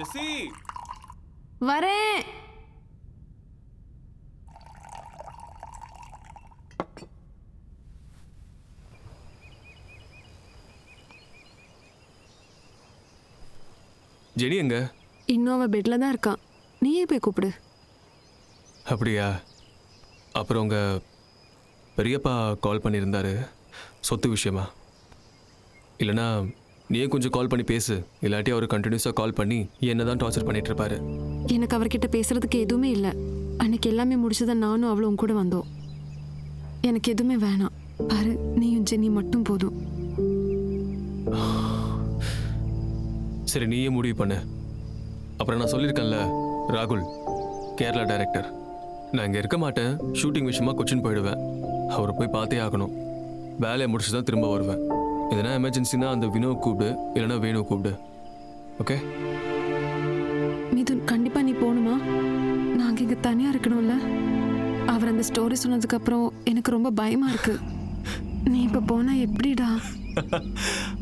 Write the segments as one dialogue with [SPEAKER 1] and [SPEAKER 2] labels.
[SPEAKER 1] ஜெசி
[SPEAKER 2] வரேன்.
[SPEAKER 1] ஜெனி எங்க?
[SPEAKER 2] இன்னும் அவ பெட்ல தான் இருக்கான். நீயே போய் கூப்பிடு.
[SPEAKER 1] அப்படியா? அப்புறம் உங்க பெரியப்பா கால் பண்ணியிருந்தாரு சொத்து விஷயமா? இல்லைனா நீயே கொஞ்சம் கால் பண்ணி பேசு. இல்லாட்டி அவர் கண்டினியூஸாக கால் பண்ணி என்ன தான் டார்ச்சர் பண்ணிட்டு இருப்பாரு.
[SPEAKER 2] எனக்கு அவர்கிட்ட பேசுறதுக்கு எதுவுமே இல்லை. அன்னைக்கு எல்லாமே முடிச்சதான் நானும் அவளும் கூட வந்தோம். எனக்கு எதுவுமே வேணாம். பாரு, நீயும் ஜெனி மட்டும் போதும்.
[SPEAKER 1] சரி, நீயே முடிவு பண்ணு. அப்புறம் நான் சொல்லியிருக்கேன்ல, ராகுல் கேரளா டைரக்டர். நான் இங்கே இருக்க மாட்டேன். ஷூட்டிங் விஷயமா கொச்சின் போயிடுவேன். அவரை போய் பார்த்தே ஆகணும். வேலையை முடிச்சு தான் திரும்ப வருவேன். எதனா எமர்ஜென்சினா அந்த வினோ கூப்பிடு, இல்லைன்னா வேணு கூப்பிடு. ஓகே?
[SPEAKER 2] மிதுன், கண்டிப்பா நீ போகணுமா? நாங்க இங்க தனியா இருக்கணும்ல. அவர் அந்த ஸ்டோரி சொன்னதுக்கு அப்புறம் எனக்கு ரொம்ப பயமா இருக்கு. நீ இப்ப போனா எப்படிடா?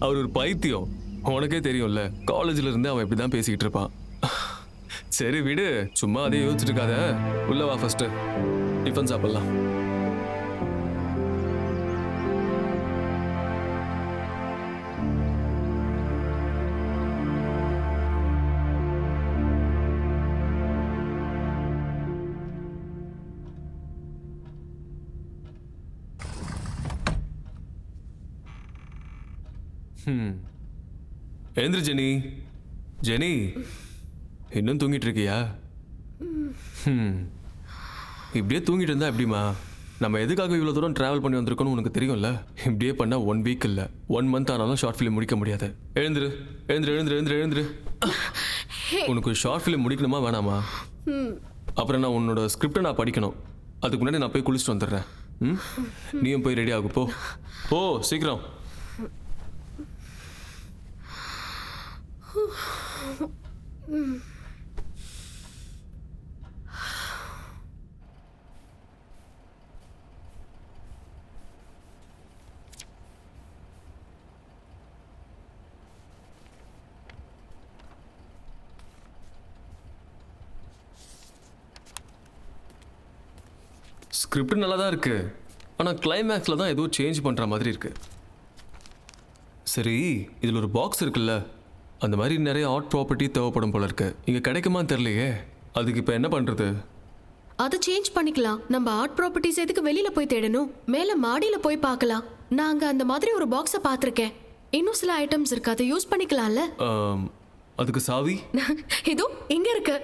[SPEAKER 1] அவர் ஒரு பைத்தியம், உனக்கே தெரியும்ல. காலேஜில் இருந்து அவன் இப்படி தான் பேசிக்கிட்டு இருப்பான். சரி விடு, சும்மா அதே யோசிச்சுட்டு இருக்காத. உள்ள வா, ஃபர்ஸ்ட் டிஃபன் சாப்பிடலாம். எழுந்திரு ஜெனி. ஜெனி, இன்னும் தூங்கிட்டு இருக்கியா? இப்படியே தூங்கிட்டு இருந்தா எப்படிமா? நம்ம எதுக்காக இவ்வளோ தூரம் ட்ராவல் பண்ணி வந்திருக்கோன்னு உனக்கு தெரியும்ல. இப்படியே பண்ணால் 1 வீக் இல்லை 1 மந்த் ஆனாலும் ஷார்ட் ஃபிலிம் முடிக்க முடியாது. எழுந்துரு எழுந்துரு எழுந்துரு எழுந்துரு எழுந்துரு. உனக்கு ஷார்ட் ஃபிலிம் முடிக்கணுமா வேணாமா? அப்புறம் நான் உன்னோட ஸ்கிரிப்டை நான் படிக்கணும். அதுக்கு முன்னாடி நான் போய் குளிச்சுட்டு வந்துடுறேன். நீயும் போய் ரெடி ஆகு. போ போ சீக்கிரம். ஸ்கிரிப்ட் நல்லா தான் இருக்கு, ஆனால் கிளைமேக்ஸில் தான் ஏதோ சேஞ்ச் பண்ணுற மாதிரி இருக்கு. சரி, இதில் ஒரு பாக்ஸ் இருக்குல்ல, அந்த மாதிரி நிறைய ஆர்ட் ப்ராப்பர்ட்டி தேவைப்படும் போல இருக்கு. இங்கே கிடைக்குமான்னு தெரியலையே. அதுக்கு இப்போ என்ன பண்ணுறது?
[SPEAKER 3] அதை சேஞ்ச் பண்ணிக்கலாம். நம்ம ஆர்ட் ப்ராப்பர்ட்டிஸ் எதுக்கு வெளியில போய் தேடணும்? மேலே மாடியில போய் பார்க்கலாம். நாங்க அந்த மாதிரி ஒரு பாக்ஸை பார்த்துருக்கேன். இன்னும் சில ஐட்டம்ஸ் இருக்கு, அதை யூஸ் பண்ணிக்கலாம்ல.
[SPEAKER 1] அதுக்கு சாவி
[SPEAKER 3] இதோ இங்க இருக்கு.